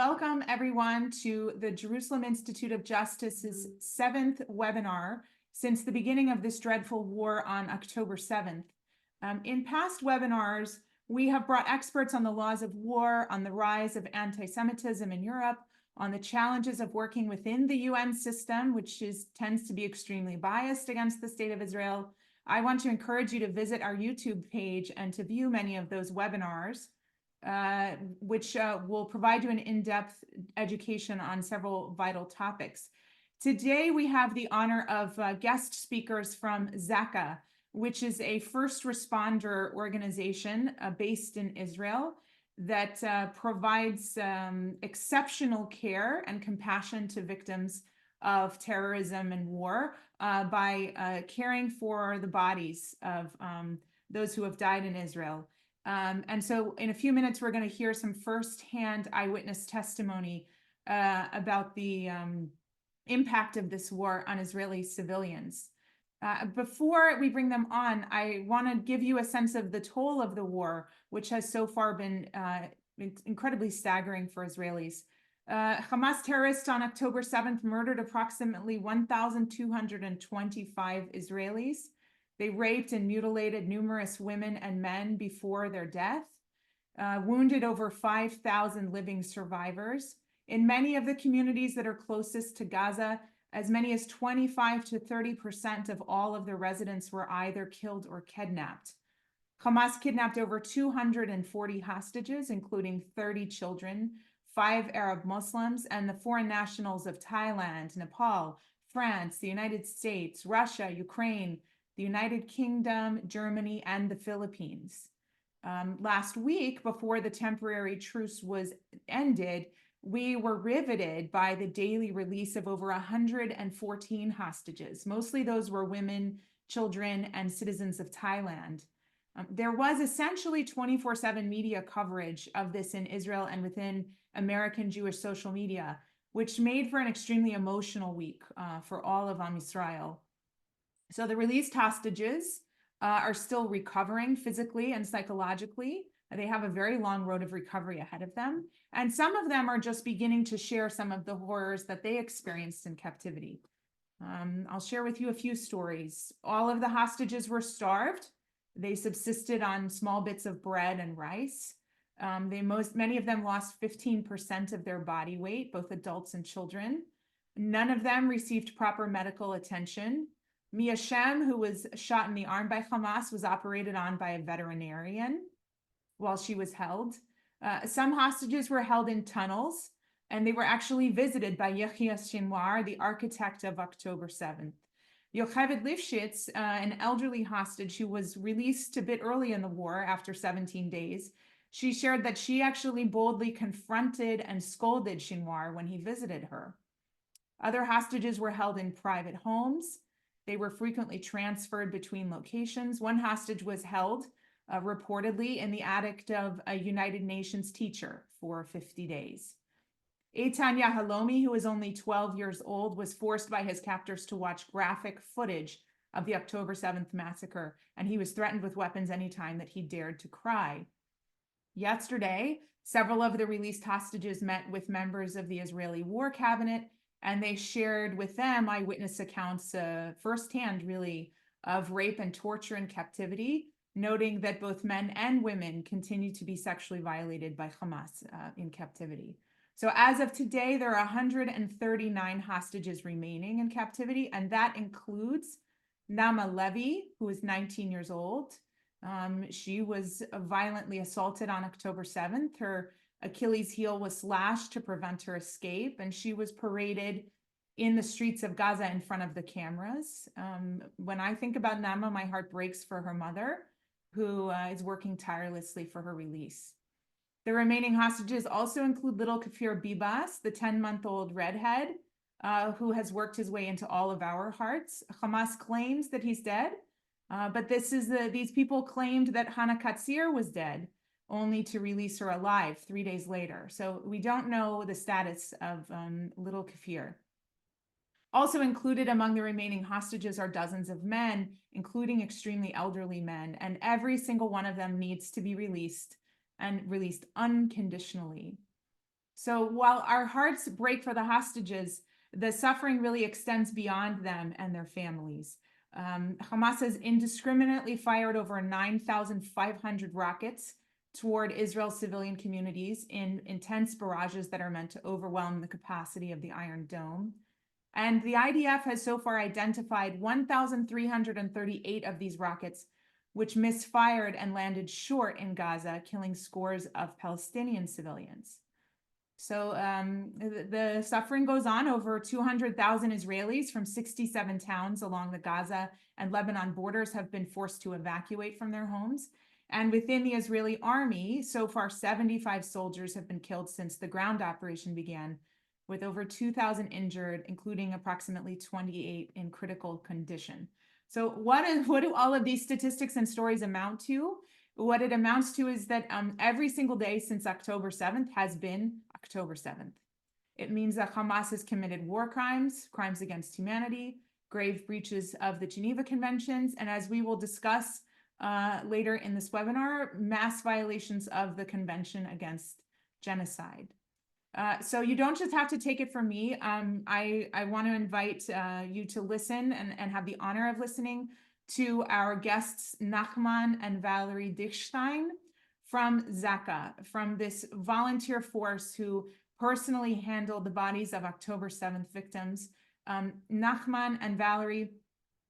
Welcome everyone to the Jerusalem Institute of Justice's 7th webinar since the beginning of this dreadful war on October 7th. In past webinars, we have brought experts on the laws of war, on the rise of anti-Semitism in Europe, on the challenges of working within the UN system, which tends to be extremely biased against the state of Israel. I want to encourage you to visit our YouTube page and to view many of those webinars, which will provide you an in-depth education on several vital topics. Today, we have the honor of guest speakers from Zaka, which is a first responder organization based in Israel that provides exceptional care and compassion to victims of terrorism and war by caring for the bodies of those who have died in Israel. And so in a few minutes, we're going to hear some firsthand eyewitness testimony about the impact of this war on Israeli civilians. Before we bring them on, I want to give you a sense of the toll of the war, which has so far been incredibly staggering for Israelis. Hamas terrorists on October 7th murdered approximately 1,225 Israelis. They raped and mutilated numerous women and men before their death, wounded over 5,000 living survivors. In many of the communities that are closest to Gaza, as many as 25 to 30% of all of the residents were either killed or kidnapped. Hamas kidnapped over 240 hostages, including 30 children, 5 Arab Muslims, and the foreign nationals of Thailand, Nepal, France, the United States, Russia, Ukraine, the United Kingdom, Germany, and the Philippines. Last week, before the temporary truce was ended, we were riveted by the daily release of over 114 hostages. Mostly those were women, children, and citizens of Thailand. There was essentially 24/7 media coverage of this in Israel and within American Jewish social media, which made for an extremely emotional week for all of Am Yisrael. So the released hostages are still recovering physically and psychologically. They have a very long road of recovery ahead of them. And some of them are just beginning to share some of the horrors that they experienced in captivity. I'll share with you a few stories. All of the hostages were starved. They subsisted on small bits of bread and rice. Many of them lost 15% of their body weight, both adults and children. None of them received proper medical attention. Mia Shem, who was shot in the arm by Hamas, was operated on by a veterinarian while she was held. Some hostages were held in tunnels, and they were actually visited by Yehia Sinwar, the architect of October 7th. Yocheved Lifshitz, an elderly hostage who was released a bit early in the war after 17 days, she shared that she actually boldly confronted and scolded Sinwar when he visited her. Other hostages were held in private homes. They were frequently transferred between locations. One hostage was held reportedly in the attic of a United Nations teacher for 50 days. Eitan Yahalomi, who was only 12 years old, was forced by his captors to watch graphic footage of the October 7th massacre, and he was threatened with weapons anytime that he dared to cry. Yesterday, several of the released hostages met with members of the Israeli War Cabinet, and they shared with them eyewitness accounts firsthand, really, of rape and torture in captivity, noting that both men and women continue to be sexually violated by Hamas in captivity. So as of today, there are 139 hostages remaining in captivity, and that includes Nama Levy, who is 19 years old. She was violently assaulted on October 7th. Her Achilles heel was slashed to prevent her escape, and she was paraded in the streets of Gaza in front of the cameras. When I think about Nama, my heart breaks for her mother, who is working tirelessly for her release. The remaining hostages also include little Kafir Bibas, the 10-month-old redhead, who has worked his way into all of our hearts. Hamas claims that he's dead, but these people claimed that Hana Katsir was dead, only to release her alive 3 days later. So we don't know the status of little Kafir. Also included among the remaining hostages are dozens of men, including extremely elderly men, and every single one of them needs to be released and released unconditionally. So while our hearts break for the hostages, the suffering really extends beyond them and their families. Hamas has indiscriminately fired over 9,500 rockets toward Israel's civilian communities in intense barrages that are meant to overwhelm the capacity of the Iron Dome. And the IDF has so far identified 1,338 of these rockets, which misfired and landed short in Gaza, killing scores of Palestinian civilians. So the suffering goes on. Over 200,000 Israelis from 67 towns along the Gaza and Lebanon borders have been forced to evacuate from their homes. And within the Israeli army, so far 75 soldiers have been killed since the ground operation began, with over 2,000 injured, including approximately 28 in critical condition. So what do all of these statistics and stories amount to? What it amounts to is that every single day since October 7th has been October 7th. It means that Hamas has committed war crimes, crimes against humanity, grave breaches of the Geneva Conventions, and as we will discuss later in this webinar, mass violations of the Convention Against Genocide. So you don't just have to take it from me. I want to invite you to listen and have the honor of listening to our guests, Nahman and Valerie Dyksztejn from Zaka, from this volunteer force who personally handled the bodies of October 7th victims. Nahman and Valerie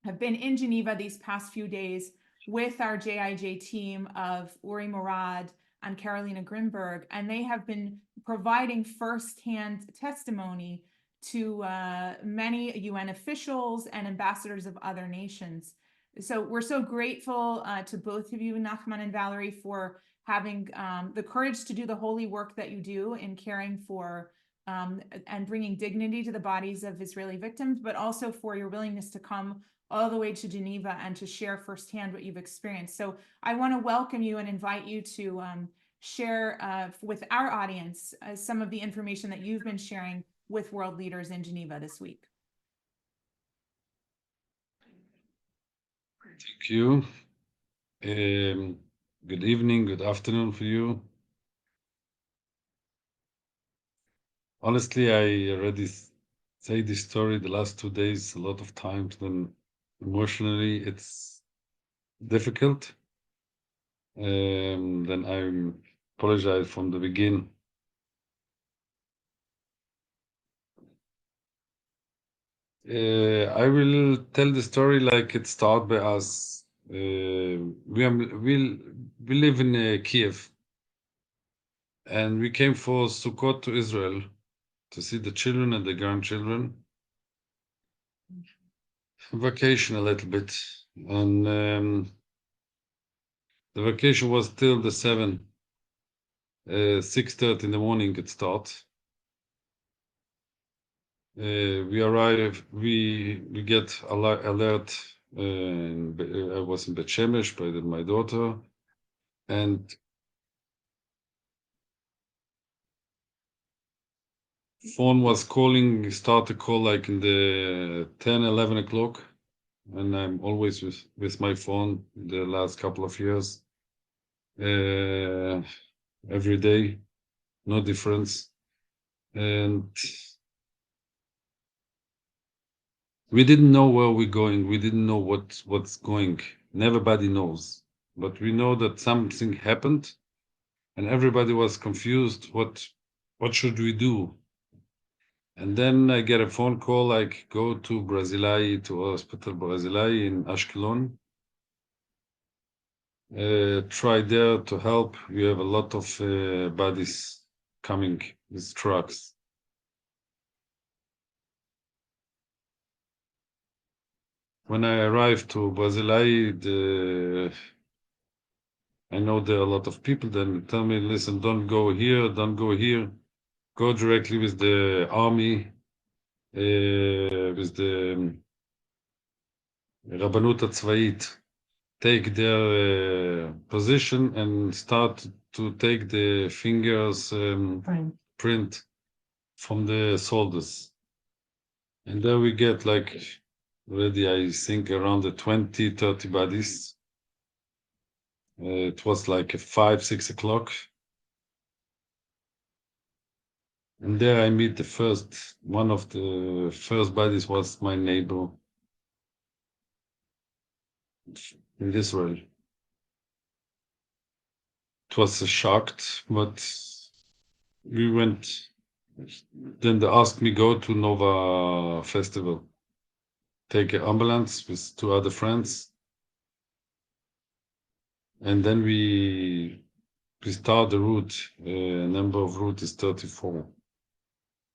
have been in Geneva these past few days with our JIJ team of Uri Murad and Carolina Grimberg, and they have been providing firsthand testimony to many UN officials and ambassadors of other nations. So we're so grateful to both of you, Nahman and Valerie, for having the courage to do the holy work that you do in caring for and bringing dignity to the bodies of Israeli victims, but also for your willingness to come all the way to Geneva and to share firsthand what you've experienced. So I want to welcome you and invite you to share with our audience some of the information that you've been sharing with world leaders in Geneva this week. Thank you. Good evening, good afternoon for you. Honestly, I already say this story the last 2 days a lot of times, then emotionally it's difficult. Then I apologize from the beginning. I will tell the story like it started by us. We live in Kiev, and we came for Sukkot to Israel to see the children and the grandchildren. Vacation a little bit, and the vacation was till the 6:30 in the morning it starts. We arrive, we get alert. I was in Bet Shemesh by my daughter, and phone was calling, start to call like in the 10, 11 o'clock. And I'm always with my phone the last couple of years. Every day, no difference. And we didn't know where we're going. We didn't know what's going. Nobody knows. But we know that something happened and everybody was confused. What should we do? And then I get a phone call, like go to Brazilai, to Hospital Brazilai in Ashkelon. Try there to help. We have a lot of bodies coming with trucks. When I arrived to Brazilai, I know there are a lot of people that tell me, listen, don't go here, don't go here. Go directly with the army, with the Rabbanut Tzvait. Take their position and start to take the fingers print from the soldiers. And there we get like already, I think, around the 20, 30 bodies. It was like 5, 6 o'clock. And there I meet one of the first bodies was my neighbor in Israel. It was a shocked, but we went. Then they asked me go to Nova Festival, take an ambulance with two other friends, and then we start the route. Number of route is 34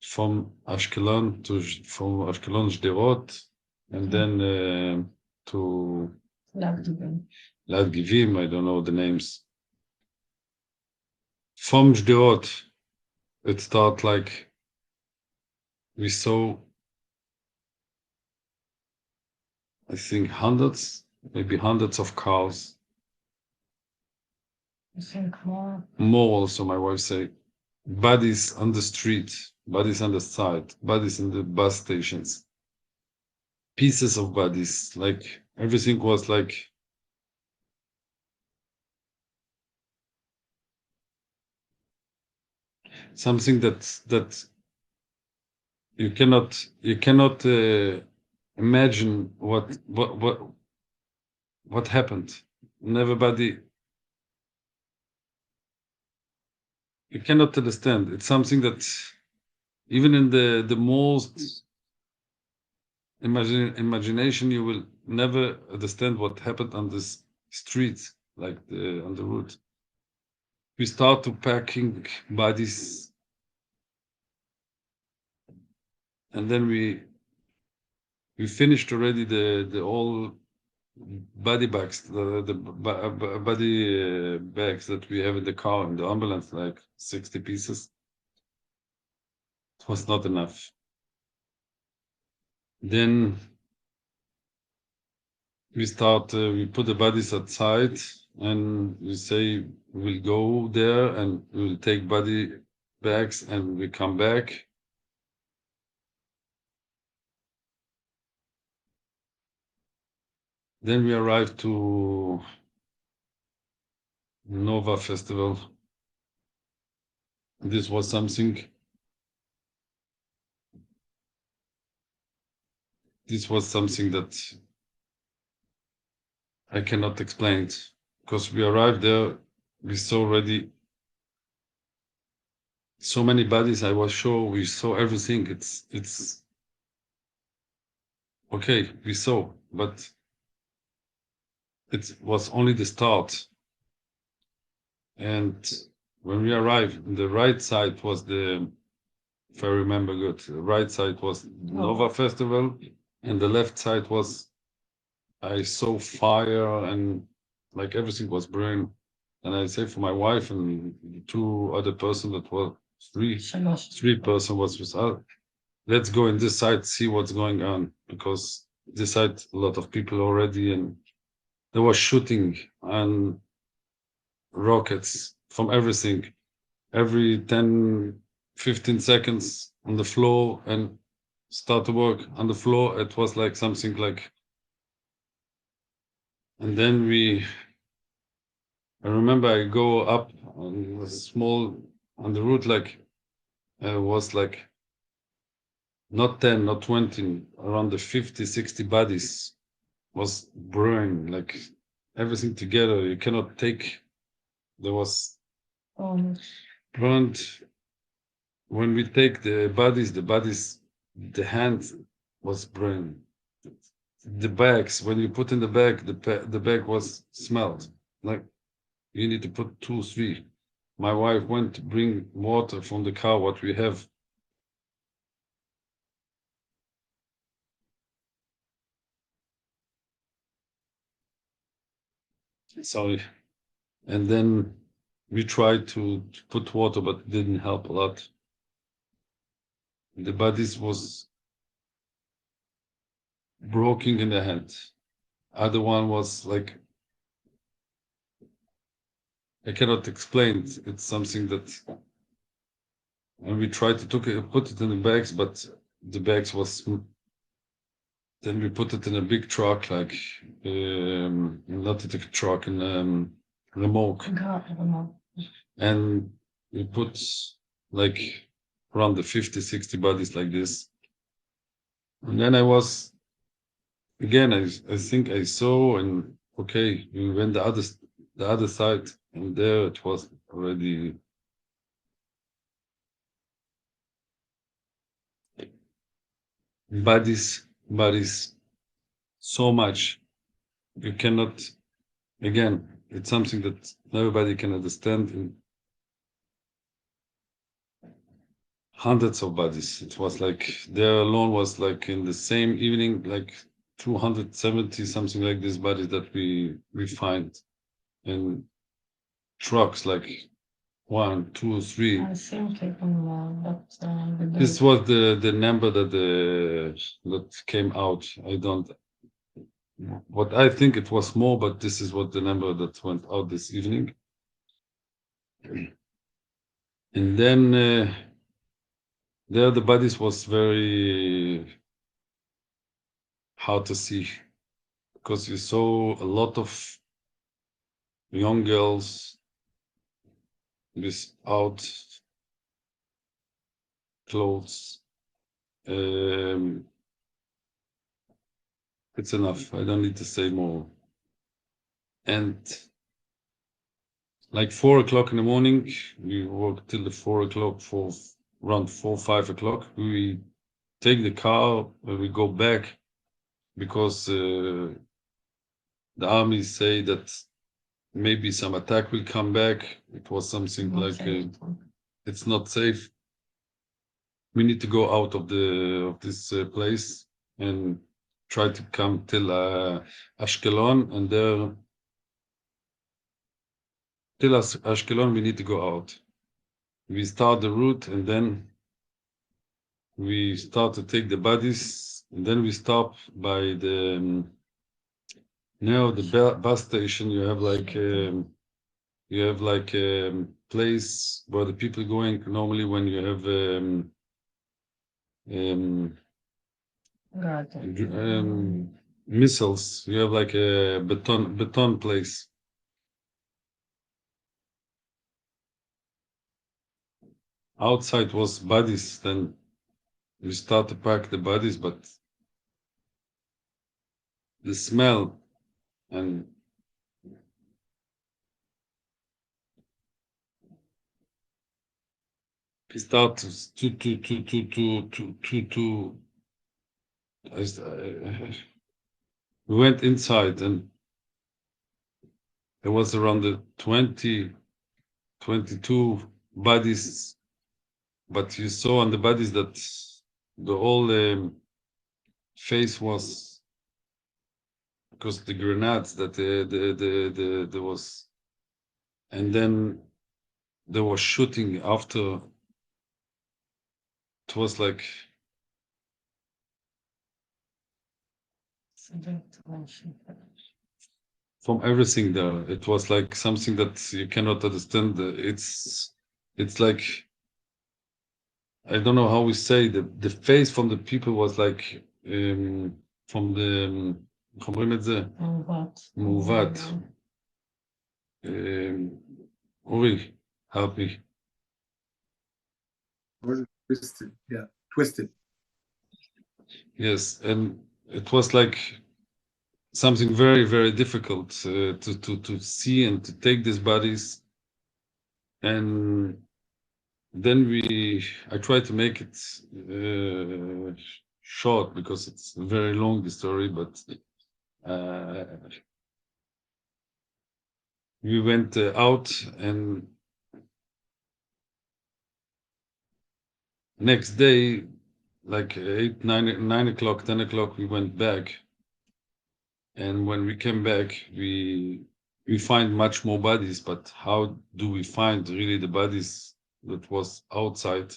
from Ashkelon Sderot, and then to Lad Givim. I don't know the names. From Sderot, it start like we saw, I think maybe hundreds of cars. I think more. More also, my wife say, bodies on the street, bodies on the side, bodies in the bus stations, pieces of bodies, like everything was like something that you cannot imagine what happened. And everybody, you cannot understand. It's something that even in the most imagination, you will never understand what happened on this street, like on the route. We start to packing bodies, and then we finished already the all body bags, the body bags that we have in the car in the ambulance, like 60 pieces. It was not enough. Then we put the bodies outside, and we say we'll go there and we'll take body bags and we come back. Then we arrived to Nova Festival. This was something. This was something that I cannot explain it, because we arrived there, we saw already so many bodies. I was sure we saw everything. It's okay, we saw, but it was only the start. And when we arrived, the right side was if I remember good, the right side was Nova Festival, and the left side was, I saw fire and like everything was burning. And I say for my wife and two other person that were three person was with us, let's go in this side, see what's going on, because this side a lot of people already, and there was shooting and rockets from everything, every 10-15 seconds on the floor, and start to work on the floor. It was like something like, and then I remember I go up on a small, on the route, like was like not 10, not 20, around the 50, 60 bodies was burning, like everything together. You cannot take, there was burned. When we take the bodies, the hand was burned. The bags, when you put in the bag, the bag was smelled. Like you need to put 2, 3. My wife went to bring water from the car, what we have. Sorry. And then we tried to put water, but it didn't help a lot. The bodies was broken in the hand. Other one was like, I cannot explain. It's something that, and we tried to put it in the bags, but the bags was, then we put it in a big truck, like not a truck, in remorque. And we put like around the 50, 60 bodies like this. And then I was, again, I think I saw, and okay, we went the other side, and there it was already bodies, so much. You cannot, again, it's something that everybody can understand. In hundreds of bodies. It was like there alone was like in the same evening, like 270 something like this bodies that we find in trucks, like 1, 2, 3. I think even more, but This was the number that came out. I don't. What I think it was more, but this is what the number that went out this evening. And then there the bodies was very hard to see because you saw a lot of young girls without clothes. It's enough. I don't need to say more. And like 4 o'clock in the morning, we work till the 4 o'clock, around 4, 5 o'clock. We take the car, we go back because the army say that maybe some attack will come back. It was something like it's not safe. We need to go out of this place and try to come till Ashkelon, and there till Ashkelon we need to go out. We start the route, and then we start to take the bodies, and then we stop by the near the bus station. You have like a place where the people are going normally when you have missiles. You have like a beton place. Outside was bodies. Then we start to pack the bodies, but the smell and we start to we went inside, and there was around the 20, 22 bodies, but you saw on the bodies that the whole face was because the grenades that there was, and then there was shooting after. It was like from everything there. It was like something that you cannot understand. It's like I don't know how we say the face from the people was like from the איך אומרים את זה? מעוות. Uri, help me. Twisted, yeah, twisted. Yes, and it was like something very, very difficult to see and to take these bodies. And then I tried to make it short because it's very long, the story, but we went out, and next day, like 8, 9 o'clock, 10 o'clock, we went back. And when we came back, we find much more bodies, but how do we find really the bodies that was outside?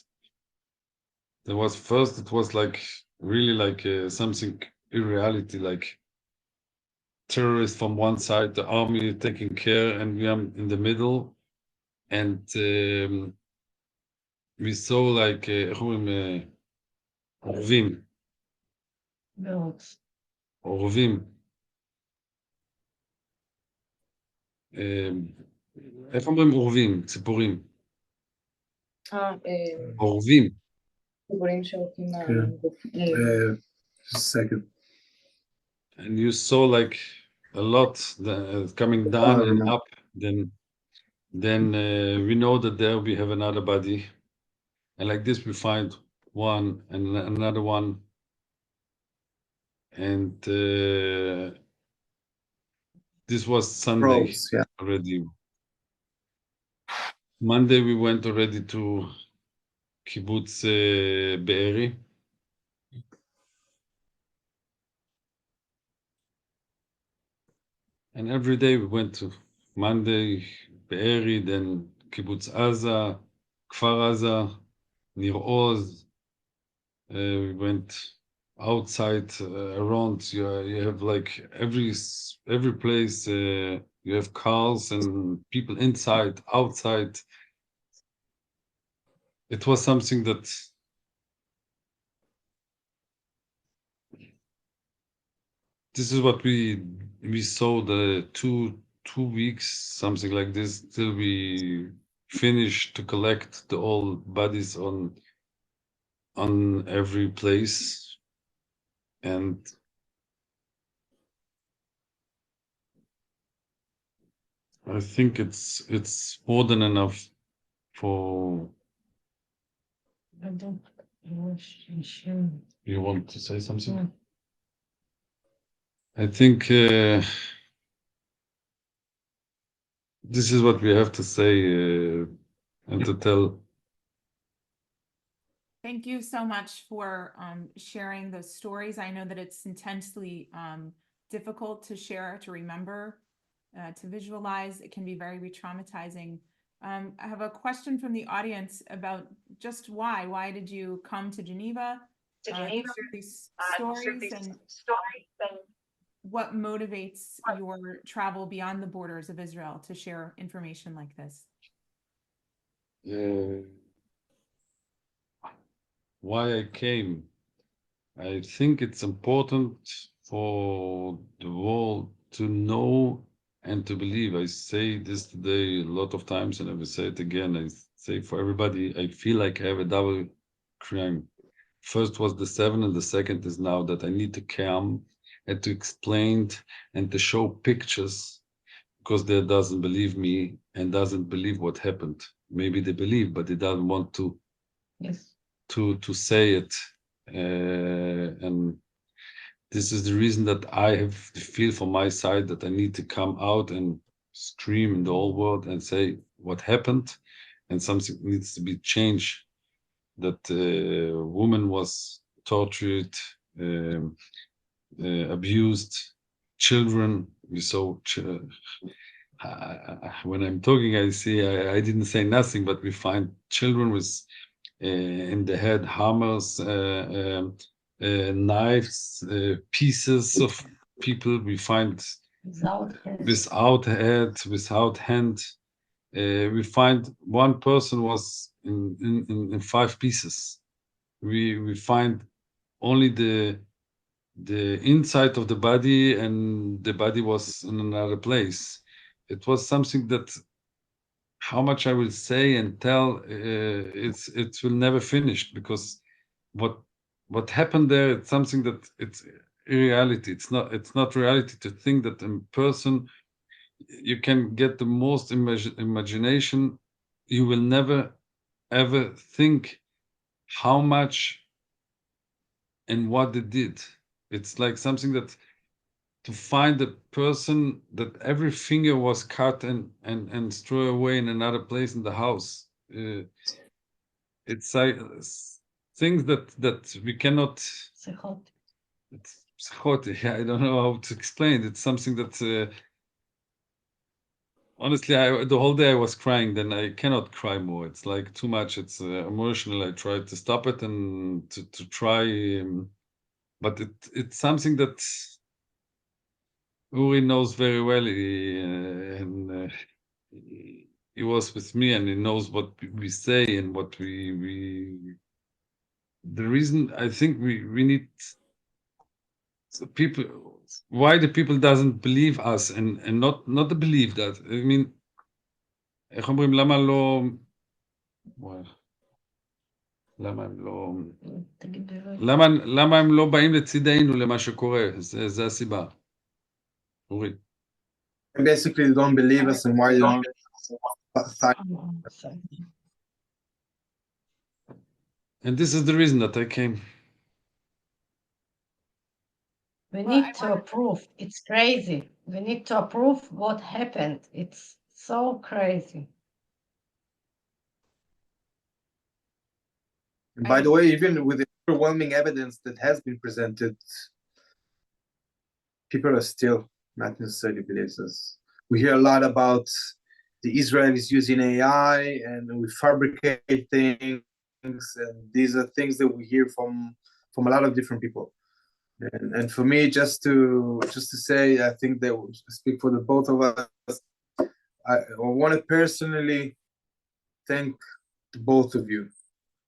There was first, it was like really like something irreality, like terrorists from one side, the army taking care, and we are in the middle. And we saw like אורבים. אורבים. איך אומרים אורבים? ציפורים. אורבים. גיבורים שהולכים כן. לגוף. Just a second. And you saw like a lot coming down and no. up. Then we know that there we have another body, and like this we find one and another one, and this was Sunday Probes, yeah. already. Monday we went already to kibbutz Be'eri. And every day we went to Monday Be'eri, then kibbutz Aza, Kfar Aza, Nir Oz. We went outside around. You have like every place. You have cars and people inside, outside. It was something that this is what we saw the two weeks, something like this, till we finished to collect the all bodies on every place. And I think it's more than enough for. I don't know. You want to say something? Yeah. I think this is what we have to say and to tell. Thank you so much for sharing those stories. I know that it's intensely difficult to share, to remember, to visualize. It can be very re-traumatizing. I have a question from the audience about just why. Why did you come to Geneva? To share these stories and what motivates your travel beyond the borders of Israel to share information like this? Why I came. I think it's important for the world to know and to believe. I say this today a lot of times, and I will say it again. I say for everybody, I feel like I have a double crime. First was the 7, and the second is now that I need to come and to explain and to show pictures, because they doesn't believe me and doesn't believe what happened. Maybe they believe, but they don't want to. Yes. To say it, and this is the reason that I have to feel from my side that I need to come out and scream in the whole world and say what happened, and something needs to be changed. That woman was tortured, abused, children. We saw. When I'm talking, I see I didn't say nothing, but we find children with. In the head, hammers, knives, pieces of people we find without head, without hand. We find one person was in 5 pieces. We find only the inside of the body, and the body was in another place. It was something that how much I will say and tell, it will never finish, because what happened there, it's something that it's irreality. It's not reality to think that in person you can get the most imagination. You will never ever think how much and what they did. It's like something that to find a person that every finger was cut and thrown away in another place in the house. It's like things that we cannot. It's psychotic. I don't know how to explain. It's something that honestly, the whole day I was crying. Then I cannot cry more. It's like too much. It's emotional. I tried to stop it and to try, but it's something that Uri knows very well, and he was with me, and he knows what we say and what we. The reason I think we need people. Why the people doesn't believe us and not to believe that. I mean, איך אומרים, למה לא. למה הם לא... תגיד לי, למה הם לא באים לצידנו למה שקורה? זה הסיבה. אורי. Basically, they don't believe us, and why they don't side. And this is the reason that I came. We Well, need to approve. It's crazy. We need to approve what happened. It's so crazy. And by the way, even with the overwhelming evidence that has been presented, people are still not necessarily believe us. We hear a lot about the Israelis using AI and we fabricate things, and these are things that we hear from a lot of different people. And for me, just to say, I think that will speak for the both of us. I want to personally thank the both of you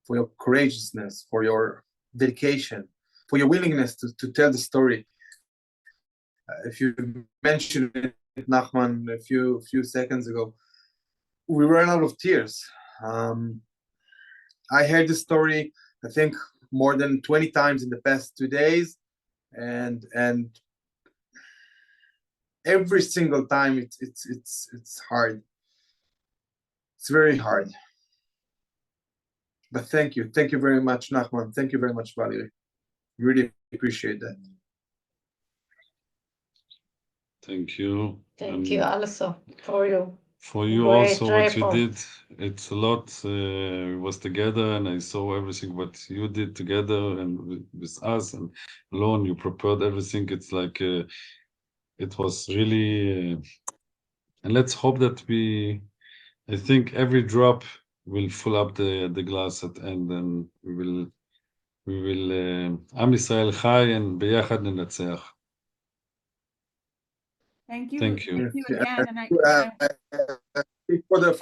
for your courageousness, for your dedication, for your willingness to tell the story. If you mentioned it, Nahman, a few seconds ago, we ran out of tears. I heard the story, I think, more than 20 times in the past 2 days, and every single time it's hard. It's very hard. But thank you very much, Nahman. Thank you very much, Valerie. Really appreciate that. Thank you. Thank you also for you. For you Great also, what you report. did, it's a lot. We was together, and I saw everything what you did together and with us and alone. You prepared everything. It's like it was really, and let's hope that I think every drop will fill up the glass at end, and we will. Am Yisrael Chai, and ביחד ננצח. Thank you. Thank you. Thank you again. And I Speak for the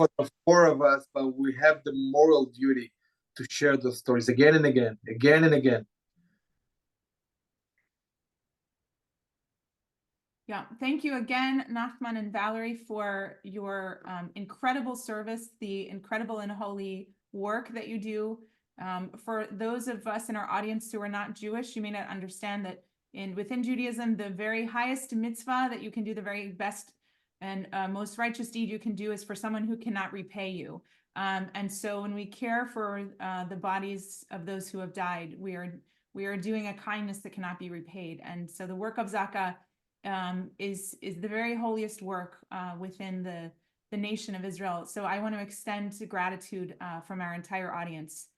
four of us, but we have the moral duty to share those stories again and again, again and again. Yeah, thank you again, Nahman and Valerie, for your incredible service, the incredible and holy work that you do. For those of us in our audience who are not Jewish, you may not understand that within Judaism, the very highest mitzvah that you can do, the very best and most righteous deed you can do is for someone who cannot repay you. And so when we care for the bodies of those who have died, we are doing a kindness that cannot be repaid. And so the work of Zaka is the very holiest work within the nation of Israel. So I want to extend gratitude from our entire audience,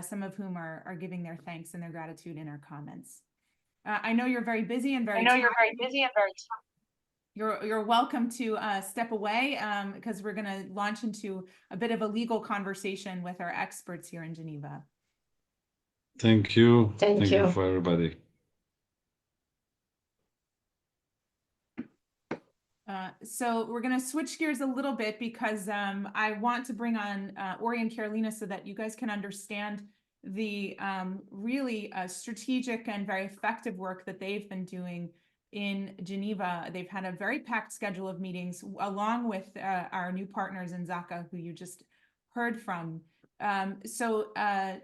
some of whom are giving their thanks and their gratitude in our comments. I know you're very busy and very tired. You're welcome to step away because we're going to launch into a bit of a legal conversation with our experts here in Geneva. Thank you. Thank you. For everybody. So we're going to switch gears a little bit because I want to bring on Ori and Carolina so that you guys can understand the really strategic and very effective work that they've been doing in Geneva. They've had a very packed schedule of meetings along with our new partners in Zaka, who you just heard from. So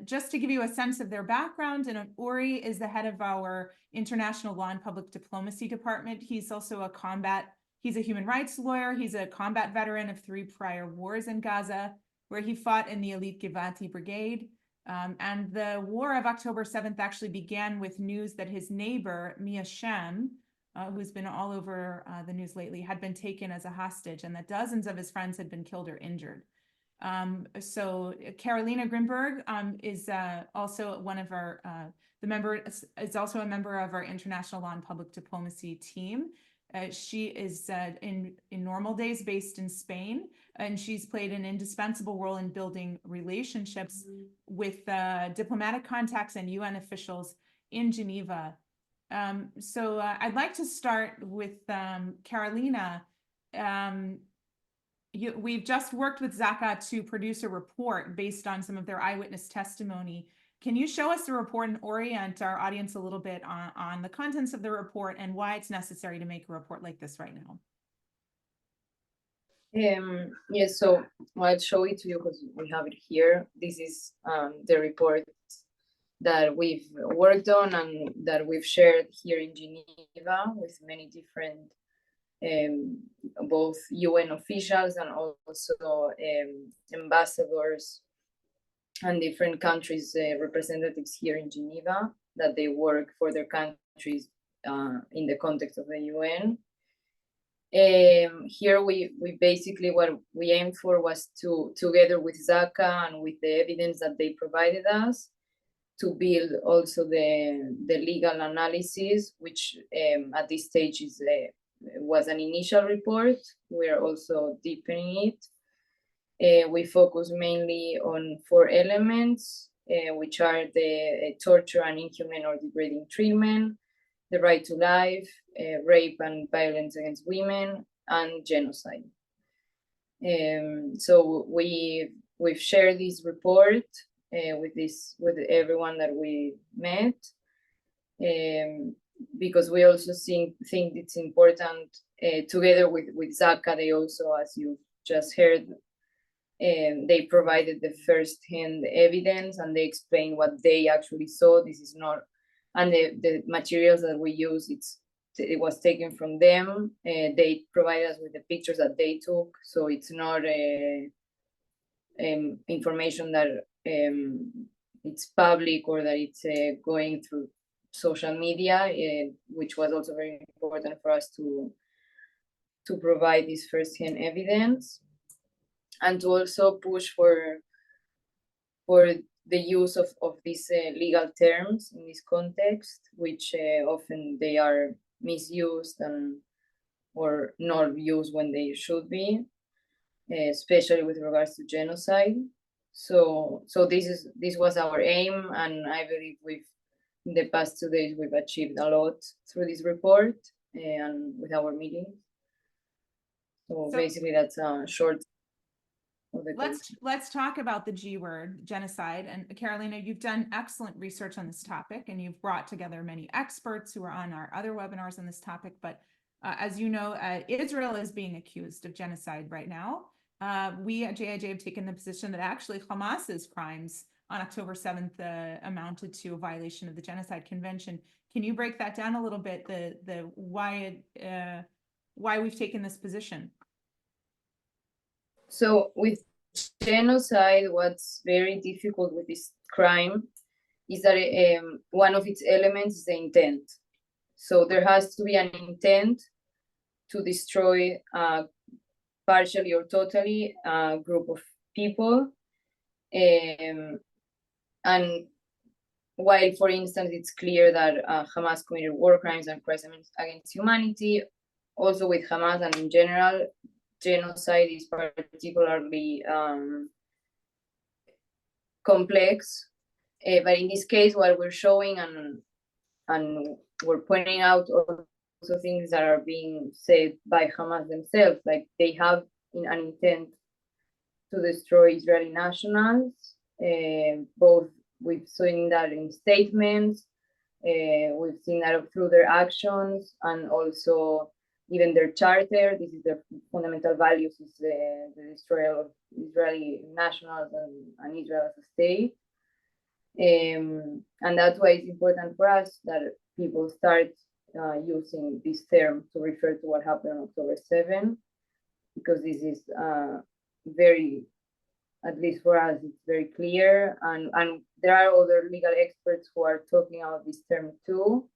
just to give you a sense of their background, and Ori is the head of our International Law and Public Diplomacy Department. He's also he's a human rights lawyer. He's a combat veteran of 3 prior wars in Gaza, where he fought in the elite Givati Brigade. And the war of October 7th actually began with news that his neighbor, Mia Shem, who's been all over the news lately, had been taken as a hostage and that dozens of his friends had been killed or injured. So Carolina Grimberg is also one of our, is also a member of our International Law and Public Diplomacy team. She is in normal days based in Spain, and she's played an indispensable role in building relationships with diplomatic contacts and UN officials in Geneva. So I'd like to start with Carolina. We've just worked with Zaka to produce a report based on some of their eyewitness testimony. Can you show us the report and orient our audience a little bit on the contents of the report and why it's necessary to make a report like this right now? Yes, so I'll show it to you because we have it here. This is the report that we've worked on and that we've shared here in Geneva with many different both UN officials and also ambassadors and different countries representatives here in Geneva that they work for their countries in the context of the UN. Here we basically what we aimed for was to, together with Zaka and with the evidence that they provided us, to build also the legal analysis, which at this stage is was an initial report. We're also deepening it. We focus mainly on 4 elements, which are the torture and inhuman or degrading treatment, the right to life, rape and violence against women, and genocide. So we've shared this report with everyone that we met, because we also think it's important, together with Zaka. They also, as you just heard, they provided the first-hand evidence and they explained what they actually saw. This is not, and the materials that we use, it was taken from them. They provide us with the pictures that they took, so it's not information that it's public or that it's going through social media, which was also very important for us to provide this first-hand evidence, and to also push for the use of these legal terms in this context, which often they are misused and or not used when they should be, especially with regards to genocide. So this was our aim, and I believe in the past 2 days we've achieved a lot through this report and with our meetings. So basically that's a short. Let's talk about the G word, genocide. And Carolina, you've done excellent research on this topic, and you've brought together many experts who are on our other webinars on this topic. But as you know, Israel is being accused of genocide right now. We at JIJ have taken the position that actually Hamas's crimes on October 7th amounted to a violation of the Genocide Convention. Can you break that down a little bit? The why we've taken this position? So with genocide, what's very difficult with this crime is that one of its elements is the intent. So there has to be an intent to destroy partially or totally a group of people. And while, for instance, it's clear that Hamas committed war crimes and crimes against humanity, also with Hamas and in general, genocide is particularly complex. But in this case, what we're showing and we're pointing out also things that are being said by Hamas themselves, like they have an intent to destroy Israeli nationals. Both we've seen that in statements, we've seen that through their actions, and also even their charter. This is their fundamental values, is the destroyal of Israeli nationals and Israel as a state. And that's why it's important for us that people start using this term to refer to what happened on October 7th, because this is very, at least for us, it's very clear. And there are other legal experts who are talking about this term too.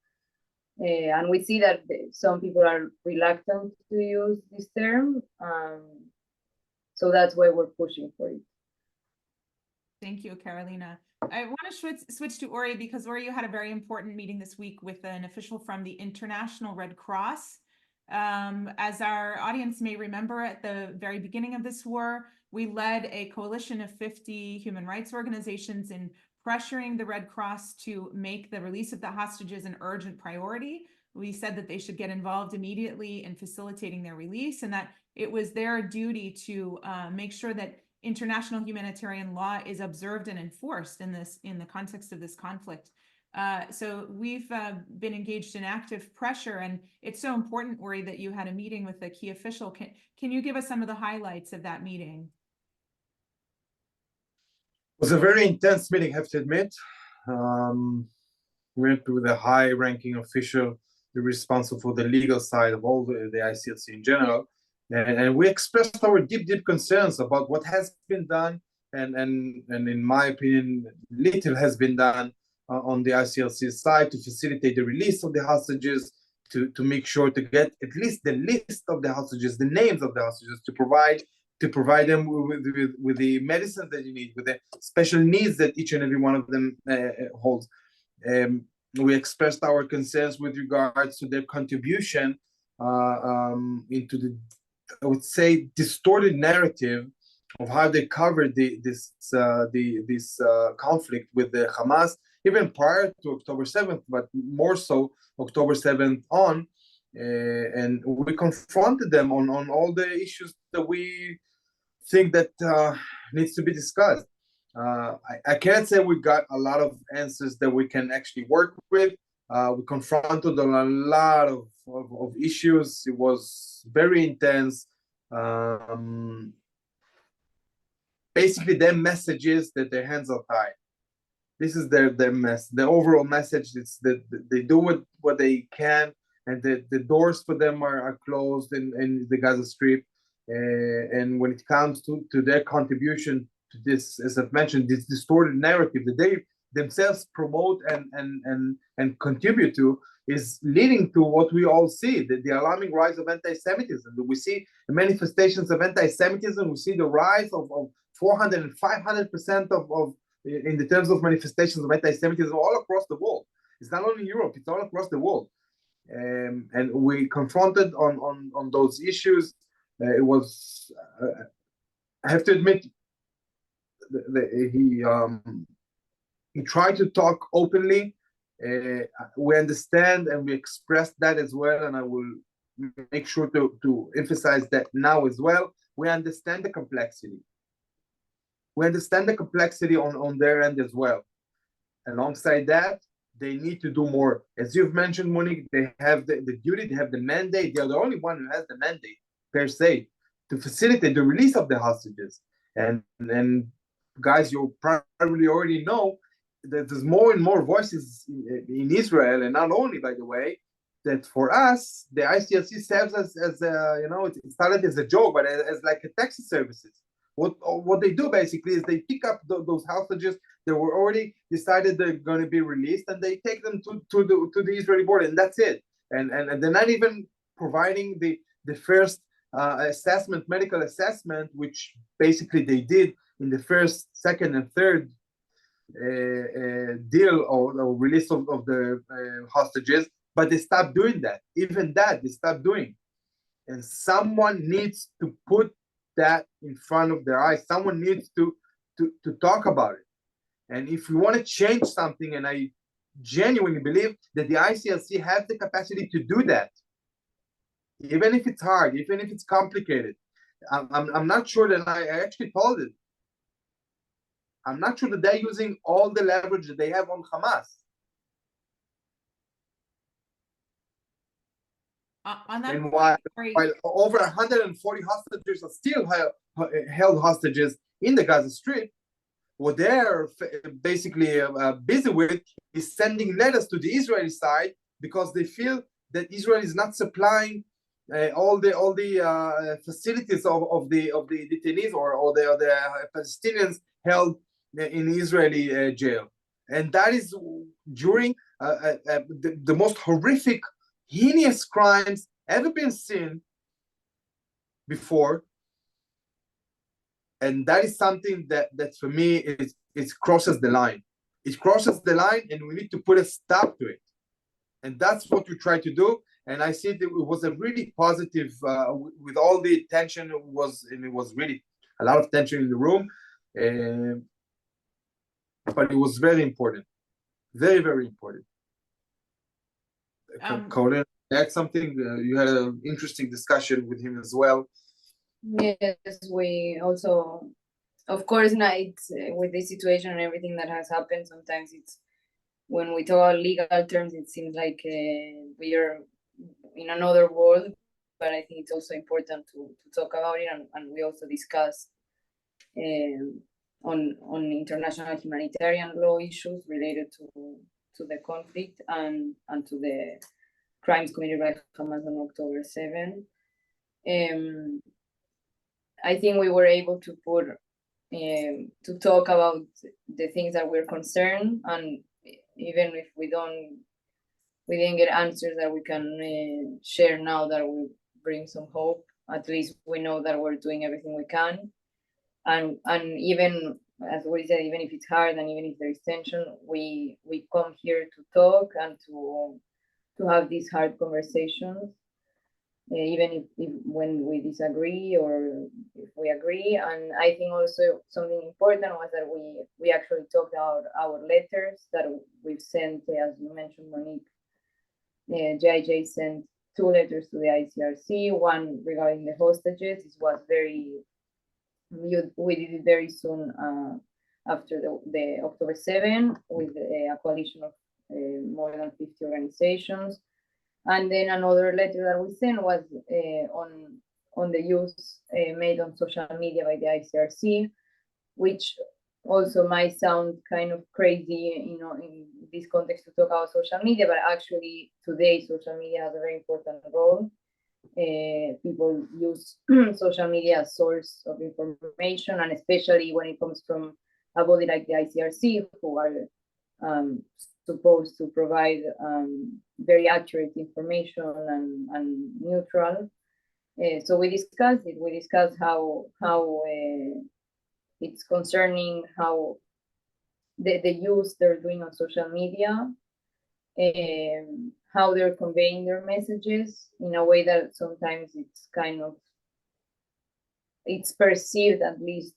And we see that some people are reluctant to use this term. So that's why we're pushing for it. Thank you, Carolina. I want to switch to Ori, because Ori, you had a very important meeting this week with an official from the International Red Cross. As our audience may remember, at the very beginning of this war, we led a coalition of 50 human rights organizations in pressuring the Red Cross to make the release of the hostages an urgent priority. We said that they should get involved immediately in facilitating their release, and that it was their duty to make sure that international humanitarian law is observed and enforced in the context of this conflict. So we've been engaged in active pressure, and it's so important, Ori, that you had a meeting with the key official. Can you give us some of the highlights of that meeting? It was a very intense meeting, I have to admit. We went with a high-ranking official, the responsible for the legal side of all the ICLC in general, and we expressed our deep concerns about what has been done, and in my opinion, little has been done on the ICLC side to facilitate the release of the hostages, to make sure to get at least the list of the hostages, the names of the hostages, to provide them with the medicine that you need, with the special needs that each and every one of them holds. We expressed our concerns with regards to their contribution into the, I would say, distorted narrative of how they covered this conflict with the Hamas, even prior to October 7th, but more so October 7th on. And we confronted them on all the issues that we think that needs to be discussed. I can't say we got a lot of answers that we can actually work with. We confronted on a lot of issues. It was very intense. Basically, their message is that their hands are tied. This is their the overall message. It's that they do what they can, and the doors for them are closed in the Gaza Strip. And when it comes to their contribution to this, as I've mentioned, this distorted narrative that they themselves promote and contribute to, is leading to what we all see, the alarming rise of anti-Semitism. We see manifestations of anti-Semitism. We see the rise of 400 and 500% of in the terms of manifestations of anti-Semitism all across the world. It's not only Europe, it's all across the world. And we confronted on those issues. It was, I have to admit, he tried to talk openly. We understand and we expressed that as well, and I will make sure to emphasize that now as well. We understand the complexity. We understand the complexity on their end as well. Alongside that, they need to do more. As you've mentioned, Monique, they have the duty, they have the mandate. They're the only one who has the mandate, per se, to facilitate the release of the hostages. And guys, you probably already know that there's more and more voices in Israel, and not only, by the way, that for us, the ICLC serves as a, it started as a joke, but as like a taxi services. What they do basically is they pick up those hostages that were already decided they're going to be released, and they take them to the Israeli border, and that's it. And they're not even providing the first medical assessment, which basically they did in the first, second, and third deal or release of the hostages, but they stopped doing that. Even that, they stopped doing. And someone needs to put that in front of their eyes. Someone needs to talk about it. And if we want to change something, and I genuinely believe that the ICLC has the capacity to do that, even if it's hard, even if it's complicated. I'm not sure that I actually told it. I'm not sure that they're using all the leverage that they have on Hamas. On that and while over 140 hostages are still held hostages in the Gaza Strip, what they're basically busy with is sending letters to the Israeli side, because they feel that Israel is not supplying all the facilities of the detainees or the Palestinians held in Israeli jail, and that is during the most horrific, heinous crimes ever been seen before. And that is something that for me it crosses the line. It crosses the line, and we need to put a stop to it. And that's what we try to do. And I see that it was a really positive, with all the tension. It was really a lot of tension in the room, but it was very important, very, very important. Conan, add something. You had an interesting discussion with him as well. Yes, we also, of course, with this situation and everything that has happened, sometimes when we talk about legal terms, it seems like we are in another world, but I think it's also important to talk about it, and we also discussed on international humanitarian law issues related to the conflict and to the crimes committed by Hamas on October 7. I think we were able to put to talk about the things that we're concerned, and even if we didn't get answers that we can share now, that will bring some hope. At least we know that we're doing everything we can, and even as we said, even if it's hard and even if there's tension, we come here to talk and to have these hard conversations, even if when we disagree or if we agree. And I think also something important was that we actually talked about our letters that we've sent, as you mentioned, Monique. JJ sent 2 letters to the ICRC, one regarding the hostages. It was we did it very soon after the October 7 with a coalition of more than 50 organizations. And then another letter that we sent was on the use made on social media by the ICRC, which also might sound kind of crazy, you know, in this context to talk about social media, but actually today social media has a very important role. People use social media as source of information, and especially when it comes from a body like the ICRC, who are supposed to provide very accurate information and neutral. So we discussed it. We discussed how it's concerning how the use they're doing on social media, how they're conveying their messages in a way that sometimes it's perceived at least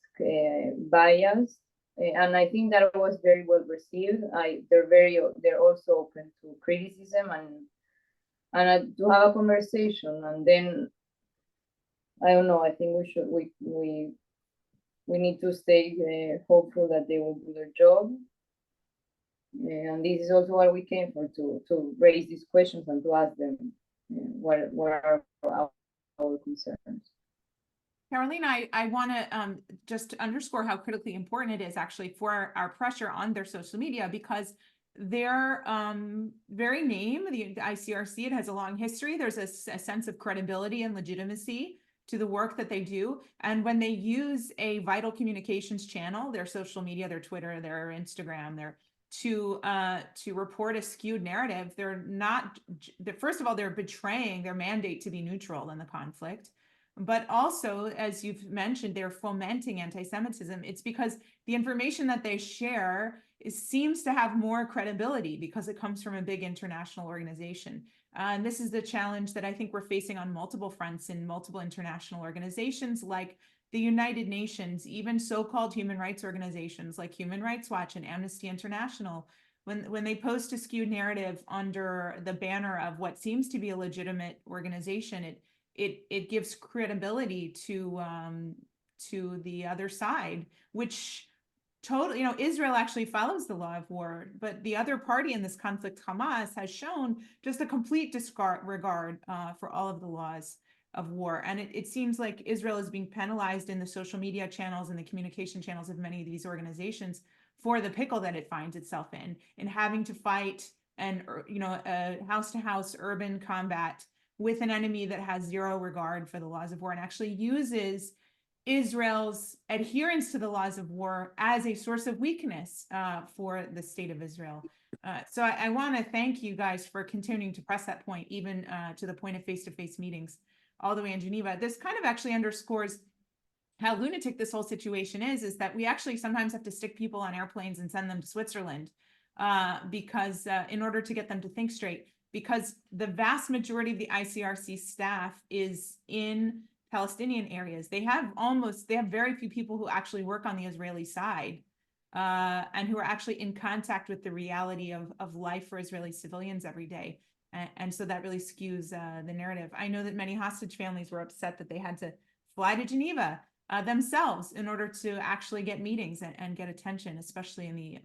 biased. And I think that was very well received. They're also open to criticism and to have a conversation. And then I don't know. I think we need to stay hopeful that they will do their job. And this is also what we came for, to raise these questions and to ask them what are our concerns. Carolina, I want to just underscore how critically important it is actually for our pressure on their social media, because their very name, the ICRC, it has a long history. There's a sense of credibility and legitimacy to the work that they do. And when they use a vital communications channel, their social media, their Twitter, their Instagram, to report a skewed narrative, first of all, they're betraying their mandate to be neutral in the conflict. But also, as you've mentioned, they're fomenting anti-Semitism. It's because the information that they share seems to have more credibility because it comes from a big international organization. And this is the challenge that I think we're facing on multiple fronts in multiple international organizations like the United Nations, even so-called human rights organizations like Human Rights Watch and Amnesty International. When they post a skewed narrative under the banner of what seems to be a legitimate organization, it gives credibility to the other side, which totally, Israel actually follows the law of war, but the other party in this conflict, Hamas, has shown just a complete disregard for all of the laws of war. And it seems like Israel is being penalized in the social media channels and the communication channels of many of these organizations for the pickle that it finds itself in having to fight and, a house-to-house urban combat with an enemy that has zero regard for the laws of war and actually uses Israel's adherence to the laws of war as a source of weakness for the state of Israel. So I want to thank you guys for continuing to press that point, even to the point of face-to-face meetings all the way in Geneva. This kind of actually underscores how lunatic this whole situation is that we actually sometimes have to stick people on airplanes and send them to Switzerland because in order to get them to think straight, because the vast majority of the ICRC staff is in Palestinian areas. They have very few people who actually work on the Israeli side and who are actually in contact with the reality of life for Israeli civilians every day. And so that really skews the narrative. I know that many hostage families were upset that they had to fly to Geneva themselves in order to actually get meetings and get attention, especially in the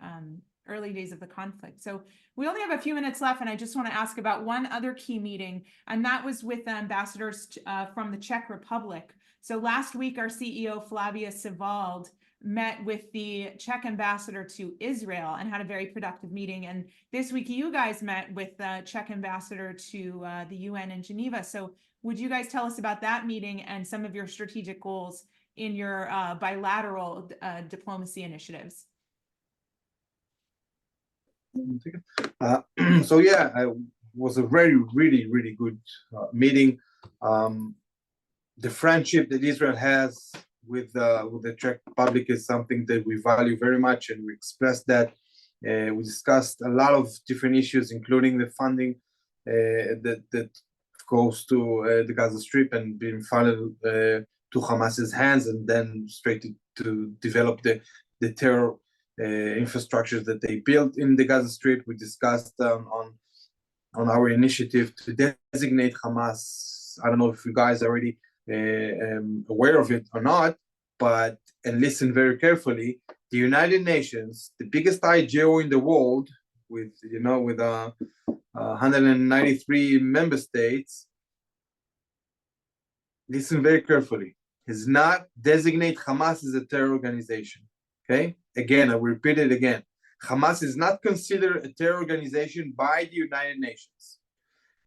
early days of the conflict. So we only have a few minutes left, and I just want to ask about one other key meeting, and that was with ambassadors from the Czech Republic. So last week, our CEO, Flavia Sivald, met with the Czech ambassador to Israel and had a very productive meeting. And this week, you guys met with the Czech ambassador to the UN in Geneva. So would you guys tell us about that meeting and some of your strategic goals in your bilateral diplomacy initiatives? So yeah, it was a really good meeting. The friendship that Israel has with the Czech Republic is something that we value very much, and we expressed that. We discussed a lot of different issues, including the funding that goes to the Gaza Strip and being funneled to Hamas's hands, and then straight to develop the terror infrastructures that they built in the Gaza Strip. We discussed on our initiative to designate Hamas. I don't know if you guys are already aware of it or not, but, and listen very carefully, the United Nations, the biggest IGO in the world, with 193 member states, listen very carefully, has not designated Hamas as a terror organization. Okay, again, I will repeat it again. Hamas is not considered a terror organization by the United Nations.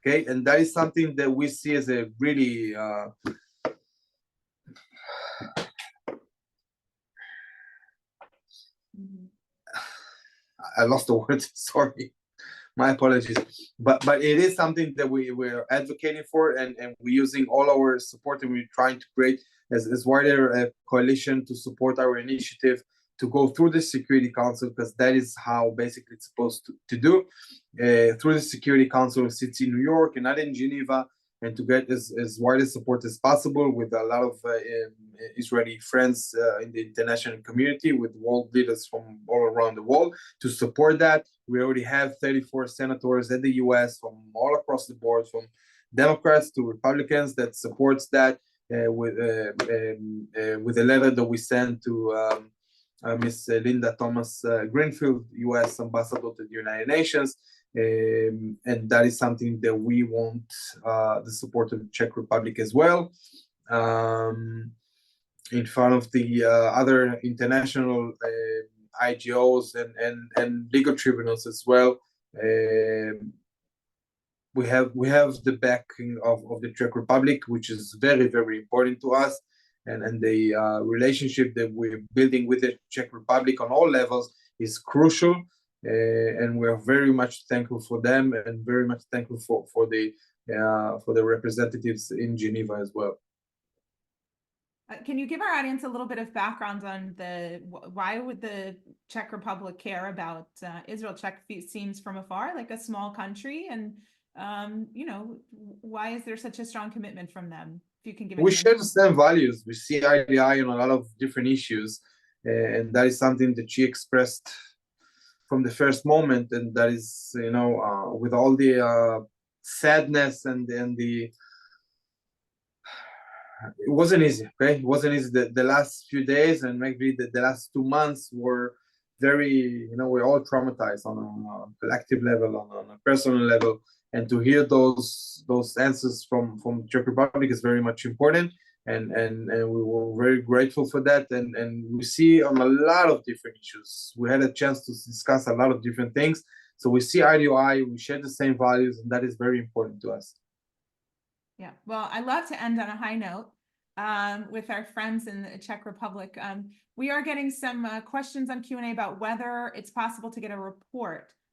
Okay, and that is something that we see as a really I lost the words, sorry. My apologies. But it is something that we're advocating for, and we're using all our support, and we're trying to create as wider a coalition to support our initiative to go through the Security Council, because that is how basically it's supposed to do. Through the Security Council, it sits in New York and not in Geneva, and to get as wide a support as possible with a lot of Israeli friends in the international community, with world leaders from all around the world to support that. We already have 34 senators in the US from all across the board, from Democrats to Republicans, that supports that with a letter that we sent to Miss Linda Thomas Greenfield, US Ambassador to the United Nations. And that is something that we want the support of the Czech Republic as well. In front of the other international IGOs and legal tribunals as well. We have the backing of the Czech Republic, which is very important to us, and the relationship that we're building with the Czech Republic on all levels is crucial. And we are very much thankful for them, and very much thankful for the representatives in Geneva as well. Can you give our audience a little bit of background on why would the Czech Republic care about Israel? Czech seems from afar like a small country, and why is there such a strong commitment from them? If you can give. We share the same values. We see eye to eye on a lot of different issues, and that is something that she expressed from the first moment, and that is, with all the sadness and the it wasn't easy. Okay, it wasn't easy. The last few days, and maybe the last 2 months, were very, we're all traumatized on a collective level, on a personal level, and to hear those answers from Czech Republic is very much important, and we were very grateful for that, and we see on a lot of different issues. We had a chance to discuss a lot of different things, so we see eye to eye, we share the same values, and that is very important to us. Yeah, well, I love to end on a high note with our friends in the Czech Republic. We are getting some questions on Q&A about whether it's possible to get a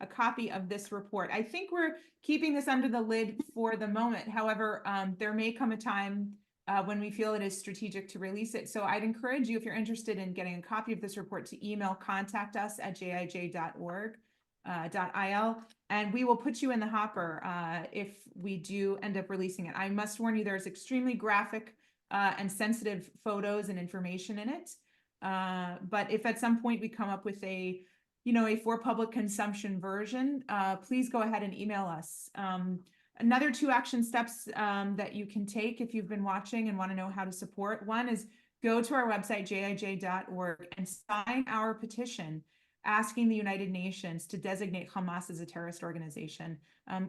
copy of this report. I think we're keeping this under the lid for the moment. However, there may come a time when we feel it is strategic to release it. So I'd encourage you, if you're interested in getting a copy of this report, to email contactus@jij.org. .il, and we will put you in the hopper if we do end up releasing it. I must warn you, there's extremely graphic and sensitive photos and information in it. But if at some point we come up with a for public consumption version, please go ahead and email us. Another 2 action steps that you can take if you've been watching and want to know how to support. One is go to our website, jij.org, and sign our petition. asking the United Nations to designate Hamas as a terrorist organization.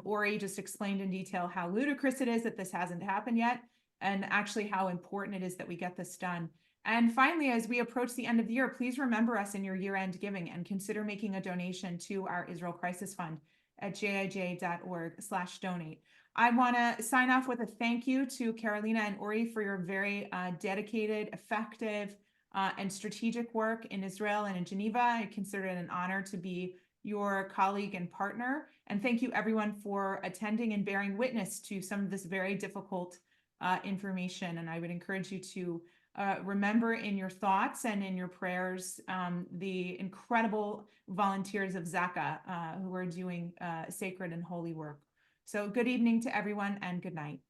Ori just explained in detail how ludicrous it is that this hasn't happened yet, and actually how important it is that we get this done. And finally, as we approach the end of the year, please remember us in your year-end giving and consider making a donation to our Israel Crisis Fund at jij.org/donate. I want to sign off with a thank you to Carolina and Ori for your very dedicated, effective, and strategic work in Israel and in Geneva. I consider it an honor to be your colleague and partner. And thank you everyone for attending and bearing witness to some of this very difficult information. And I would encourage you to remember in your thoughts and in your prayers the incredible volunteers of Zaka who are doing sacred and holy work. So good evening to everyone and good night.